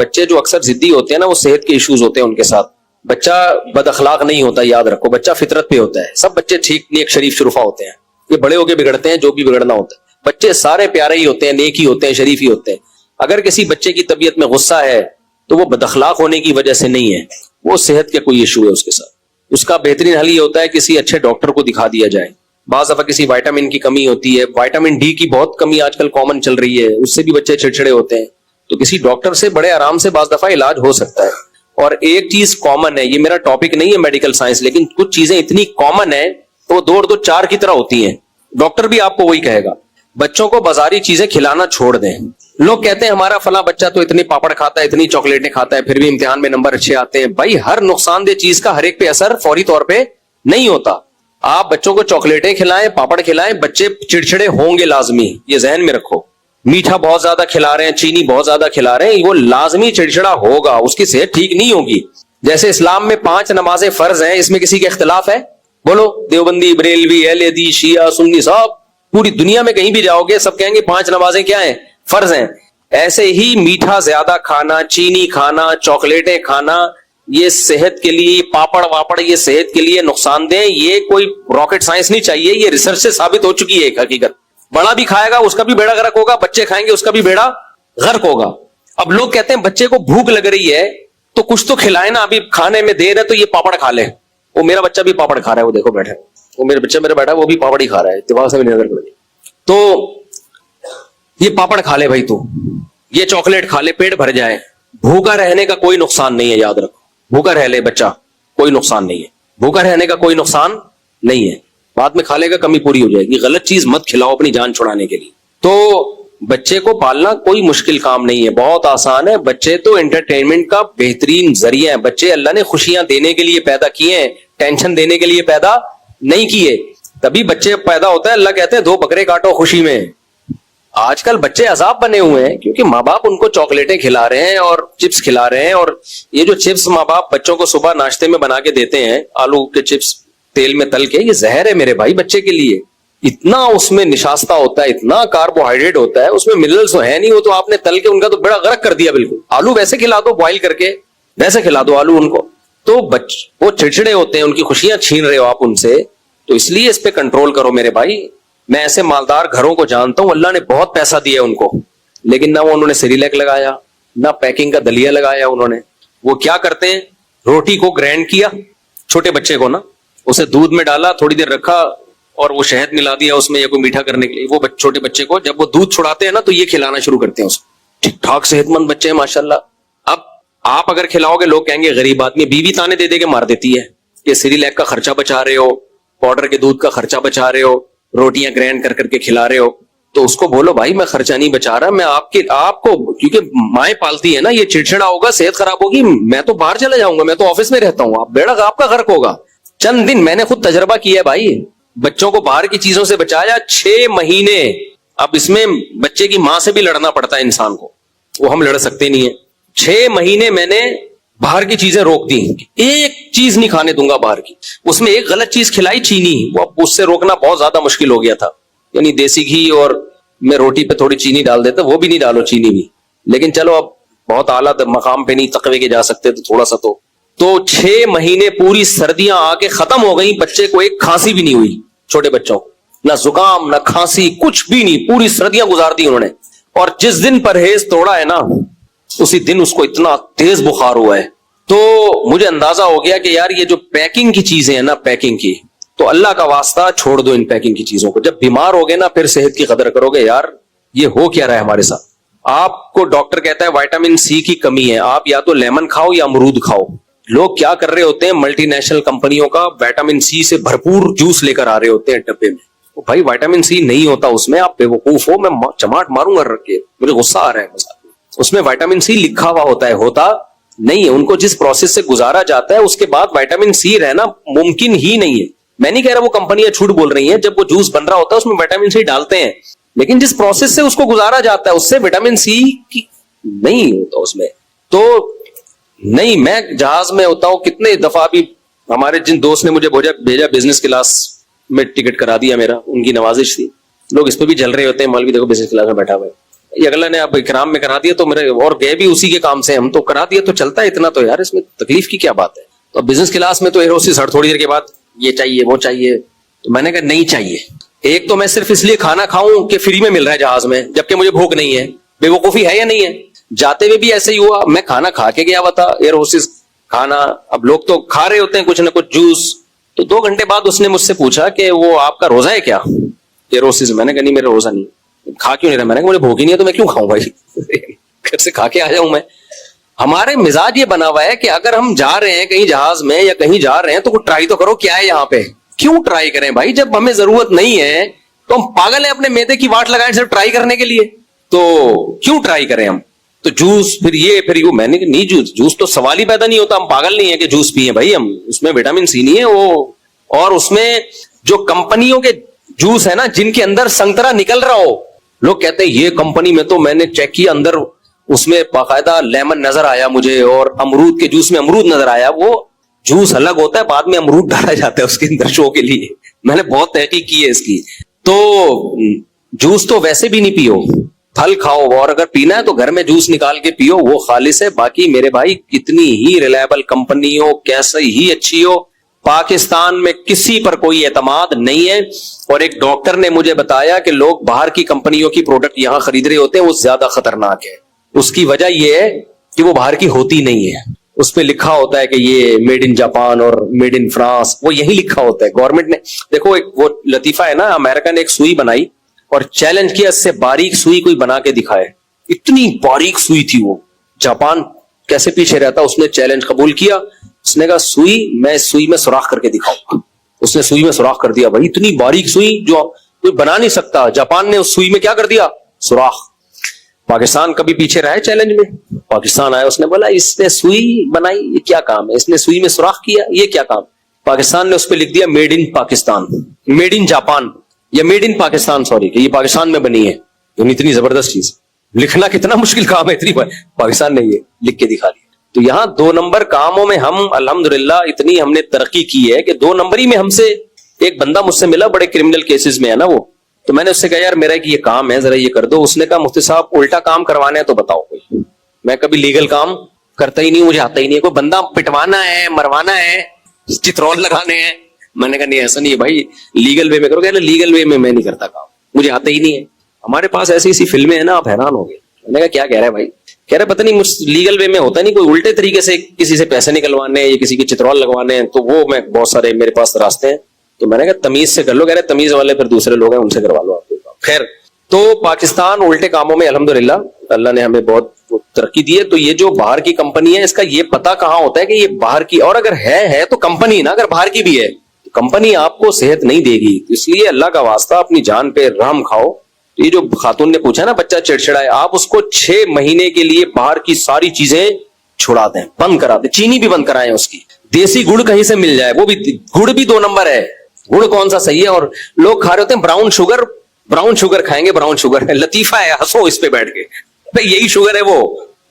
بچے جو اکثر ضدی ہوتے ہیں نا وہ صحت کے ایشوز ہوتے ہیں ان کے ساتھ. بچہ بد اخلاق نہیں ہوتا, یاد رکھو, بچہ فطرت پہ ہوتا ہے. سب بچے ٹھیک نیک شریف شرفا ہوتے ہیں, یہ بڑے ہو کے بگڑتے ہیں جو بھی بگڑنا ہوتا ہے. بچے سارے پیارے ہی ہوتے ہیں, نیک ہی ہوتے ہیں, شریف ہی ہوتے ہیں. اگر کسی بچے کی طبیعت میں غصہ ہے تو وہ بد اخلاق ہونے کی وجہ سے نہیں ہے, وہ صحت کے کوئی ایشو ہے اس کے ساتھ. اس کا بہترین حل یہ ہوتا ہے کسی اچھے ڈاکٹر کو دکھا دیا جائے. بعض دفعہ کسی وائٹامن کی کمی ہوتی ہے, وائٹامن ڈی کی بہت کمی آج کل کامن چل رہی ہے, اس سے بھی بچے چڑچڑے ہوتے ہیں. تو کسی ڈاکٹر سے بڑے آرام سے بعض دفعہ علاج ہو سکتا ہے. اور ایک چیز کامن ہے, یہ میرا ٹاپک نہیں ہے میڈیکل سائنس, لیکن کچھ چیزیں اتنی کامن ہیں تو وہ 2 اور 2 4 کی طرح ہوتی ہیں. ڈاکٹر بھی آپ کو وہی کہے گا, بچوں کو بازاری چیزیں کھلانا چھوڑ دیں. لوگ کہتے ہیں ہمارا فلاں بچہ تو اتنی پاپڑ کھاتا ہے, اتنی چاکلیٹیں کھاتا ہے, پھر بھی امتحان میں نمبر اچھے آتے ہیں. بھائی ہر نقصان دہ چیز کا ہر ایک پہ اثر فوری طور پہ نہیں ہوتا. آپ بچوں کو چاکلیٹیں کھلائیں, پاپڑ کھلائیں, بچے چڑچڑے ہوں گے لازمی, یہ ذہن میں رکھو. میٹھا بہت زیادہ کھلا رہے ہیں, چینی بہت زیادہ کھلا رہے ہیں, وہ لازمی چڑچڑا ہوگا, اس کی صحت ٹھیک نہیں ہوگی. جیسے اسلام میں 5 نمازیں فرض ہیں, اس میں کسی کے اختلاف ہے؟ بولو, دیوبندی, بریلوی, اہل حدیث, شیعہ, سنی, سب پوری دنیا میں کہیں بھی جاؤ گے سب کہیں گے 5 نمازیں کیا ہیں؟ فرض ہیں. ایسے ہی میٹھا زیادہ کھانا, چینی کھانا, چاکلیٹیں کھانا, یہ صحت کے لیے, پاپڑ واپڑ یہ صحت کے لیے نقصان دہ. یہ کوئی راکٹ سائنس نہیں چاہیے, یہ ریسرچ سے ثابت ہو چکی ہے ایک حقیقت. بڑا بھی کھائے گا اس کا بھی بیڑا غرق ہوگا, بچے کھائیں گے اس کا بھی بیڑا غرق ہوگا. اب لوگ کہتے ہیں بچے کو بھوک لگ رہی ہے تو کچھ تو کھلائے نا, ابھی کھانے میں دیر ہے تو یہ پاپڑ کھا لے. وہ میرا بچہ بھی پاپڑ کھا رہا ہے, وہ دیکھو بیٹھے, وہ میرا بچہ میرا بیٹھا وہ بھی پاپڑ ہی کھا رہا ہے, اتفاق سے نظر پڑ گئی. تو یہ پاپڑ کھا لے بھائی, تو یہ چاکلیٹ کھا لے, پیٹ بھر جائے. بھوکا رہنے کا کوئی نقصان نہیں ہے, یاد رکھو. بھوکا رہ لے بچہ, کوئی نقصان نہیں ہے. بھوکا رہنے کا کوئی نقصان نہیں ہے, بعد میں کھا لے گا, کمی پوری ہو جائے گی. غلط چیز مت کھلاؤ اپنی جان چھڑانے کے لیے. تو بچے کو پالنا کوئی مشکل کام نہیں ہے, بہت آسان ہے. بچے تو انٹرٹینمنٹ کا بہترین ذریعہ ہے. بچے اللہ نے خوشیاں دینے کے لیے پیدا کیے ہیں, ٹینشن دینے کے لیے پیدا نہیں کیے. تبھی بچے پیدا ہوتا ہے, اللہ کہتے ہیں 2 بکرے کاٹو خوشی میں. آج کل بچے عذاب بنے ہوئے ہیں کیونکہ ماں باپ ان کو چاکلیٹیں کھلا رہے ہیں اور چپس کھلا رہے ہیں. اور یہ جو چپس ماں باپ بچوں کو صبح ناشتے میں بنا کے دیتے ہیں, آلو کے چپس تیل میں تل کے, یہ زہر ہے میرے بھائی بچے کے لیے. اتنا اس میں نشاستہ ہوتا ہے, اتنا کاربوہائیڈریٹ ہوتا ہے اس میں, منرلز تو ہے نہیں. وہ تو آپ نے تل کے ان کا تو بڑا غرق کر دیا بالکل. آلو ویسے کھلا دو, بوائل کر کے ویسے کھلا دو آلو ان کو, تو وہ چڑچڑے ہوتے ہیں, ان کی خوشیاں چھین رہے ہو آپ ان سے. تو اس لیے اس پہ کنٹرول کرو میرے بھائی. میں ایسے مالدار گھروں کو جانتا ہوں, اللہ نے بہت پیسہ دیا ان کو, لیکن نہ وہ انہوں نے سیریلیک لگایا, نہ پیکنگ کا دلیا لگایا انہوں نے. وہ کیا کرتے ہیں, روٹی کو گرینڈ کیا, چھوٹے بچے کو نا, اسے دودھ میں ڈالا, تھوڑی دیر رکھا اور وہ شہد ملا دیا اس میں یا کوئی میٹھا کرنے کے لیے. وہ چھوٹے بچے کو جب وہ دودھ چھڑاتے ہیں نا تو یہ کھلانا شروع کرتے ہیں اس کو. ٹھیک ٹھاک صحت مند بچے ہیں ماشاءاللہ. اب آپ اگر کھلاؤ گے لوگ کہیں گے غریب آدمی, بیوی تانے دے دے کے مار دیتی ہے کہ سیریلیک کا خرچہ بچا رہے ہو, پاؤڈر کے دودھ کا خرچہ بچا رہے ہو, روٹیاں گرینڈ کر کے کھلا رہے ہو. تو اس کو بولو بھائی میں خرچہ نہیں بچا رہا, میں آپ کو کیونکہ مائیں پالتی ہے نا, یہ چڑچڑا ہوگا, صحت خراب ہوگی, میں تو باہر چلا جاؤں گا, میں تو آفس میں رہتا ہوں, آپ بیڑا آپ کا غرق ہوگا. چند دن میں نے خود تجربہ کیا ہے بھائی, بچوں کو باہر کی چیزوں سے بچایا 6 مہینے. اب اس میں بچے کی ماں سے بھی لڑنا پڑتا ہے انسان کو, وہ ہم لڑ سکتے نہیں ہیں. 6 مہینے میں نے باہر کی چیزیں روک دی, ایک چیز نہیں کھانے دوں گا باہر کی. اس میں ایک غلط چیز کھلائی, چینی, وہ اس سے روکنا بہت زیادہ مشکل ہو گیا تھا. یعنی دیسی گھی اور میں روٹی پہ تھوڑی چینی ڈال دیتا, وہ بھی نہیں ڈالو چینی بھی, لیکن چلو اب بہت اعلیٰ مقام پہ نہیں تقوی کے جا سکتے تو تھوڑا سا تو 6 مہینے پوری سردیاں آ کے ختم ہو گئی, بچے کو ایک کھانسی بھی نہیں ہوئی, چھوٹے بچوں نہ زکام نہ کھانسی, کچھ بھی نہیں, پوری سردیاں گزار دی انہوں نے. اور جس دن پرہیز توڑا ہے نا اسی دن اس کو اتنا تیز بخار ہوا ہے. تو مجھے اندازہ ہو گیا کہ یار یہ جو پیکنگ کی چیزیں ہیں نا, پیکنگ کی, تو اللہ کا واسطہ چھوڑ دو ان پیکنگ کی چیزوں کو. جب بیمار ہوگے نا پھر صحت کی قدر کرو گے, یار یہ ہو کیا رہا ہے ہمارے ساتھ. آپ کو ڈاکٹر کہتا ہے وائٹامن سی کی کمی ہے, آپ یا تو لیمن کھاؤ یا امرود کھاؤ. لوگ کیا کر رہے ہوتے ہیں, ملٹی نیشنل کمپنیوں کا وائٹامن سی سے بھرپور جوس لے کر آ رہے ہوتے ہیں ڈبے میں. بھائی وائٹامن سی نہیں ہوتا اس میں, آپ بیوقوف ہو, میں چماٹ ماروں گا رکھ کے, مجھے غصہ آ رہا ہے. اس میں وائٹامن سی لکھا ہوا ہوتا ہے, ہوتا نہیں ہے. ان کو جس پروسیس سے گزارا جاتا ہے اس کے بعد وائٹامن سی رہنا ممکن ہی نہیں ہے. میں نہیں کہہ رہا وہ کمپنیاں جھوٹ بول رہی ہیں, جب وہ جوس بن رہا ہوتا ہے اس میں وائٹامن سی ڈالتے ہیں, لیکن جس پروسیس سے اس کو گزارا جاتا ہے اس سے وٹامن سی نہیں ہوتا اس میں. تو نہیں, میں جہاز میں ہوتا ہوں کتنے دفعہ بھی, ہمارے جن دوست نے مجھے بھیجا بزنس کلاس میں ٹکٹ کرا دیا میرا, ان کی نوازش تھی. لوگ اس پہ بھی جل رہے ہوتے ہیں, مولوی دیکھو بزنس کلاس میں بیٹھا ہوا ہے, یہ اگلا نے اب اکرام میں کرا دیا تو میرے اور گئے بھی اسی کے کام سے, ہم تو کرا دیا تو چلتا ہے اتنا, تو یار اس میں تکلیف کی کیا بات ہے. تو اب بزنس کلاس میں تو ایروسی سر تھوڑی دیر کے بعد یہ چاہیے وہ چاہیے, تو میں نے کہا نہیں چاہیے. ایک تو میں صرف اس لیے کھانا کھاؤں کہ فری میں مل رہا ہے جہاز میں, جبکہ مجھے بھوک نہیں ہے. بے وقوفی ہے یا نہیں ہے؟ جاتے ہوئے بھی ایسے ہی ہوا, میں کھانا کھا کے گیا ہوا تھا ایئر ہوسٹس کھانا, اب لوگ تو کھا رہے ہوتے ہیں کچھ نہ کچھ جوس, تو 2 گھنٹے بعد اس نے مجھ سے پوچھا کہ وہ آپ کا روزہ ہے کیا ایئر ہوسٹس. میں نے کہا نہیں میرا روزہ نہیں. کھا کیوں نہیں رہا؟ میں نے کہا مجھے بھوک ہی نہیں ہے تو میں کیوں کھاؤں بھائی, گھر سے کھا کے آ جاؤں میں. ہمارے مزاج یہ بنا ہوا ہے کہ اگر ہم جا رہے ہیں کہیں جہاز میں یا کہیں جا رہے ہیں تو ٹرائی تو کرو کیا ہے یہاں پہ. کیوں ٹرائی کریں بھائی, جب ہمیں ضرورت نہیں ہے تو ہم پاگل ہیں اپنے میدے کی واٹ لگائیں صرف ٹرائی کرنے کے لیے, تو کیوں ٹرائی کریں ہم. تو جوس پھر یہ میں نے کہا نہیں جوس تو سوال ہی پیدا نہیں ہوتا, ہم پاگل نہیں ہے کہ جوس پیئیں بھائی, ہم اس میں وٹامن سی نہیں ہے وہ, اور اس میں جو کمپنیوں کے جوس ہے نا جن کے اندر سنترا نکل رہا ہو, لوگ کہتے ہیں یہ کمپنی میں تو میں نے چیک کیا اندر اس میں باقاعدہ لیمن نظر آیا مجھے, اور امرود کے جوس میں امرود نظر آیا. وہ جوس الگ ہوتا ہے, بعد میں امرود ڈالا جاتا ہے اس کے اندر شو کے لیے. میں نے بہت تحقیق کی ہے اس کی. تو جوس تو ویسے بھی نہیں پیو, پھل کھاؤ, اور اگر پینا ہے تو گھر میں جوس نکال کے پیو, وہ خالص ہے. باقی میرے بھائی کتنی ہی ریلائبل کمپنی ہو, کیسے ہی اچھی ہو, پاکستان میں کسی پر کوئی اعتماد نہیں ہے. اور ایک ڈاکٹر نے مجھے بتایا کہ لوگ باہر کی کمپنیوں کی پروڈکٹ یہاں خرید رہے ہوتے ہیں, وہ زیادہ خطرناک ہے. اس کی وجہ یہ ہے کہ وہ باہر کی ہوتی نہیں ہے, اس پہ لکھا ہوتا ہے کہ یہ میڈ ان جاپان اور میڈ ان فرانس, وہ یہی لکھا ہوتا ہے. گورنمنٹ نے دیکھو ایک وہ لطیفہ ہے نا, امریکہ نے ایک سوئی بنائی اور چیلنج کیا اس سے باریک سوئی کوئی بنا کے دکھائے. اتنی باریک سوئی تھی وہ, جاپان کیسے پیچھے رہتا, اس نے چیلنج قبول کیا. اس نے کہا سوئی, میں سوئی میں سوراخ کر کے دکھاؤں گا. اس نے سوئی میں سوراخ کر دیا بھائی, اتنی باریک سوئی جو کوئی بنا نہیں سکتا. جاپان نے اس سوئی میں کیا کر دیا, سوراخ. پاکستان کبھی پیچھے رہا ہے چیلنج میں؟ پاکستان آیا, اس نے بولا اس نے سوئی بنائی, یہ کیا کام ہے, اس نے سوئی میں سوراخ کیا, یہ کیا کام. پاکستان نے اس پہ لکھ دیا made in Pakistan, made in Japan, یا میڈ ان پاکستان سوری, کہ یہ پاکستان میں بنی ہے. اتنی زبردست چیز, لکھنا کتنا مشکل کام ہے, اتنی پاکستان نے یہ لکھ کے دکھا دیا. تو یہاں 2 نمبر کاموں میں ہم الحمدللہ اتنی ہم نے ترقی کی ہے کہ 2 نمبر ہی میں ہم سے. ایک بندہ مجھ سے ملا, بڑے کرمنل کیسز میں ہے نا وہ, تو میں نے اس سے کہا یار میرا ایک یہ کام ہے ذرا یہ کر دو. اس نے کہا مفتی صاحب الٹا کام کروانا ہے تو بتاؤ کوئی. میں کبھی لیگل کام کرتا ہی نہیں, مجھے آتا ہی نہیں. کوئی بندہ پٹوانا ہے, مروانا ہے, چترول لگانے ہیں. میں نے کہا نہیں ایسا نہیں ہے بھائی, لیگل وے میں کرو. کہ لیگل وے میں نہیں کرتا کام, مجھے آتا ہی نہیں ہے. ہمارے پاس ایسی ایسی فلمیں ہیں نا, آپ حیران ہو گئے. میں نے کہا کیا کہہ رہا ہے بھائی؟ کہہ رہے پتہ نہیں مجھ لیگل وے میں ہوتا نہیں, کوئی الٹے طریقے سے کسی سے پیسے نکلوانے یا کسی کے چترول لگوانے ہیں, تو وہ میں بہت سارے میرے پاس راستے ہیں. تو میں نے کہا تمیز سے کر لو. کہہ رہے تمیز والے پھر دوسرے لوگ ہیں ان سے کروا لو آپ کو. خیر, تو پاکستان الٹے کاموں میں الحمدللہ اللہ نے ہمیں بہت ترقی دی ہے. تو یہ جو باہر کی کمپنی ہے اس کا یہ پتہ کہاں ہوتا ہے کہ یہ باہر کی, اور اگر ہے تو کمپنی نا, اگر باہر کی بھی ہے تو کمپنی آپ کو صحت نہیں دے گی. اس لیے اللہ کا واسطہ اپنی جان پہ رحم کھاؤ. یہ جو خاتون نے پوچھا نا بچہ چڑچڑا ہے, آپ اس کو 6 مہینے کے لیے باہر کی ساری چیزیں چھڑا دیں, بند کرا دیں, چینی بھی بند کرائیں اس کی. دیسی گڑ کہیں سے مل جائے, وہ بھی گڑ بھی 2 نمبر ہے. گڑ کون سا صحیح ہے, اور لوگ کھا رہے ہوتے ہیں براؤن شوگر کھائیں گے, براؤن شوگر ہے, لطیفہ ہے, ہنسو اس پہ بیٹھ کے. یہی شوگر ہے, وہ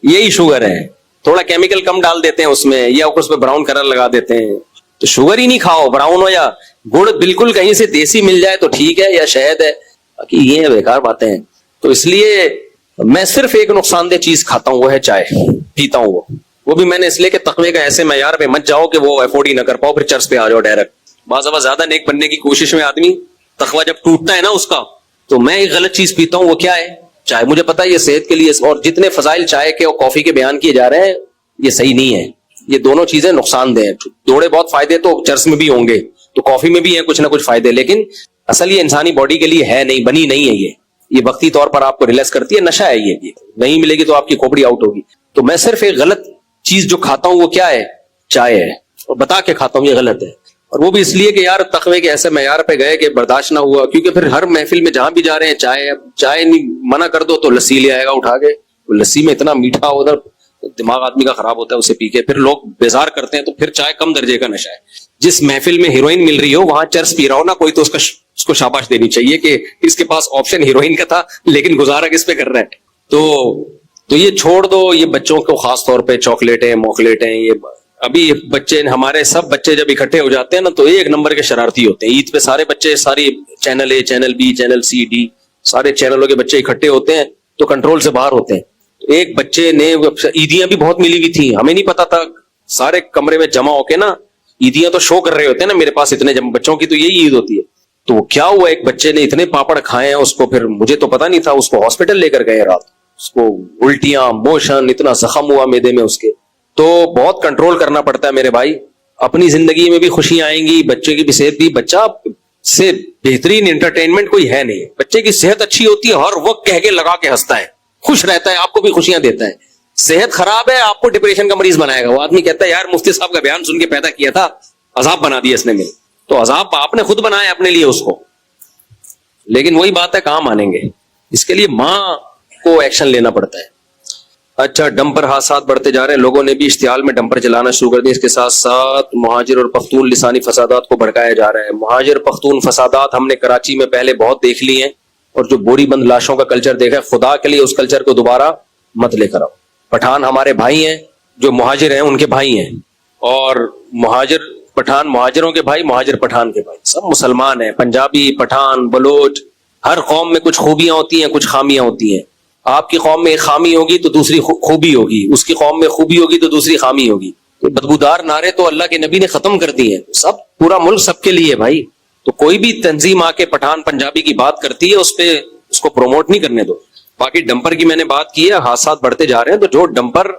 یہی شوگر ہے, تھوڑا کیمیکل کم ڈال دیتے ہیں اس میں, یا اس پہ براؤن کلر لگا دیتے ہیں. تو شوگر ہی نہیں کھاؤ, براؤن ہو یا گڑ بالکل کہیں سے دیسی مل جائے تو ٹھیک ہے, یا شہد ہے, باقی یہ بیکار باتیں ہیں. تو اس لیے میں صرف ایک نقصان دہ چیز کھاتا ہوں, وہ ہے چائے, پیتا ہوں وہ بھی میں نے اس لیے کہ تقوی کا ایسے معیار پہ مت جاؤ کہ وہ افورڈ ہی نہ کر پاؤ, پھر چرس پہ آ جاؤ ڈائریکٹ. بعض دفعہ زیادہ نیک بننے کی کوشش میں آدمی تقوی جب ٹوٹتا ہے نا اس کا, تو میں ایک غلط چیز پیتا ہوں, وہ کیا ہے, چائے. مجھے پتا ہے یہ صحت کے لیے, اور جتنے فضائل چائے کے اور کافی کے بیان کیے جا رہے ہیں یہ صحیح نہیں ہے. یہ دونوں چیزیں نقصان دہ ہیں. تھوڑے بہت فائدے تو چرس میں بھی ہوں گے, تو کافی میں بھی ہیں کچھ نہ کچھ فائدے, لیکن اصل یہ انسانی باڈی کے لیے ہے نہیں, بنی نہیں ہے. یہ وقتی طور پر آپ کو ریلیکس کرتی ہے, نشہ ہے یہ نہیں ملے گی تو آپ کی کھوپڑی آؤٹ ہوگی. تو میں صرف ایک غلط چیز جو کھاتا ہوں وہ کیا ہے, چائے ہے, اور بتا کے کھاتا ہوں یہ غلط ہے. اور وہ بھی اس لیے کہ یار تقوی کے ایسے معیار پہ گئے کہ برداشت نہ ہوا, کیونکہ پھر ہر محفل میں جہاں بھی جا رہے ہیں چائے نہیں منع کر دو تو لسی لے آئے گا اٹھا کے. لسی میں اتنا میٹھا ادھر دماغ آدمی کا خراب ہوتا ہے اسے پی کے, پھر لوگ بیزار کرتے ہیں. تو پھر چائے کم درجے کا نشہ ہے. جس محفل میں ہیروئن مل رہی ہو وہاں چرس پی رہا ہو نا کوئی, تو اس کو شاباش دینی چاہیے کہ اس کے پاس آپشن ہیروئن کا تھا, لیکن گزارا کس پہ کر رہا ہے. تو یہ چھوڑ دو. یہ بچوں کو خاص طور پہ چاکلیٹیں موکلیٹیں, یہ ابھی بچے, ہمارے سب بچے جب اکٹھے ہو جاتے ہیں نا تو ایک نمبر کے شرارتی ہوتے ہیں. عید پہ سارے بچے, ساری channel A, channel B, channel C, D, سارے چینلوں کے بچے اکٹھے ہوتے ہیں, تو کنٹرول سے باہر ہوتے ہیں. ایک بچے نے عیدیاں بھی بہت ملی ہوئی تھیں, ہمیں نہیں پتا تھا, سارے کمرے میں جمع ہو کے نا عیدیاں تو شو کر رہے ہوتے ہیں نا, میرے پاس اتنے بچوں کی تو یہی عید ہوتی ہے. تو وہ کیا ہوا, ایک بچے نے اتنے پاپڑ کھائے ہیں, اس کو پھر مجھے تو پتا نہیں تھا, اس کو ہاسپٹل لے کر گئے رات, اس کو الٹیاں, موشن, اتنا زخم ہوا میدے میں اس کے. تو بہت کنٹرول کرنا پڑتا ہے میرے بھائی. اپنی زندگی میں بھی خوشیاں آئیں گی, بچے کی بھی صحت بھی. بچہ سے بہترین انٹرٹینمنٹ کوئی ہے نہیں. بچے کی صحت اچھی ہوتی ہے, ہر وقت کہہ کے لگا کے ہنستا ہے, خوش رہتا ہے, آپ کو بھی خوشیاں دیتا ہے. صحت خراب ہے, آپ کو ڈپریشن کا مریض بنائے گا. وہ آدمی کہتا ہے یار مفتی صاحب کا بیان سن کے پیدا کیا تھا, عذاب بنا دیا اس نے میرے. تو عذاب آپ نے خود بنایا اپنے لیے اس کو. لیکن وہی بات ہے, کہاں مانیں گے؟ اس کے لیے ماں کو ایکشن لینا پڑتا ہے. اچھا, ڈمپر حادثات بڑھتے جا رہے ہیں, لوگوں نے بھی اشتعال میں ڈمپر چلانا شروع کر دیا. اس کے ساتھ ساتھ مہاجر اور پختون لسانی فسادات کو بھڑکایا جا رہا ہے. مہاجر پختون فسادات ہم نے کراچی میں پہلے بہت دیکھ لی ہیں, اور جو بوری بند لاشوں کا کلچر دیکھا ہے, خدا کے لیے اس کلچر کو دوبارہ مت لے کر آؤ. پٹھان ہمارے بھائی ہیں, جو مہاجر ہیں ان کے بھائی ہیں, اور مہاجر پٹھان مہاجروں کے بھائی, مہاجر پٹھان کے بھائی, سب مسلمان ہیں. پنجابی, پٹھان, بلوچ, ہر قوم میں کچھ خوبیاں ہوتی ہیں, کچھ خامیاں ہوتی ہیں. آپ کی قوم میں ایک خامی ہوگی تو دوسری خوبی ہوگی, اس کی قوم میں خوبی ہوگی تو دوسری خامی ہوگی. تو بدبودار نعرے تو اللہ کے نبی نے ختم کر دیے ہیں. سب پورا ملک سب کے لیے بھائی. تو کوئی بھی تنظیم آ کے پٹھان پنجابی کی بات کرتی ہے, اس پہ اس کو پروموٹ نہیں کرنے دو. باقی ڈمپر کی میں نے بات کی ہے, حادثات بڑھتے جا رہے ہیں. تو جو ڈمپر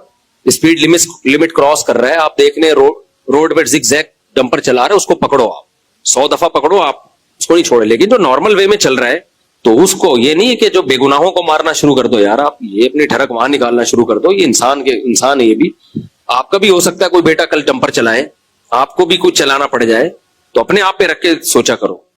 اسپیڈ لمٹ کراس کر رہا ہے, آپ دیکھ لیں روڈ پہ زگ زیگ ڈمپر چلا رہا ہے, اس کو پکڑو, آپ 100 دفعہ پکڑو, آپ اس کو نہیں چھوڑے. لیکن جو نارمل وے میں چل رہا ہے, تو اس کو یہ نہیں کہ جو بے گناہوں کو مارنا شروع کر دو. یار آپ یہ اپنی ٹھڑک وہاں نکالنا شروع کر دو. یہ انسان ہے, یہ بھی آپ کا بھی ہو سکتا ہے کوئی بیٹا کل ڈمپر چلائے, آپ کو بھی کچھ چلانا پڑ جائے, تو اپنے آپ پہ رکھ کے سوچا کرو.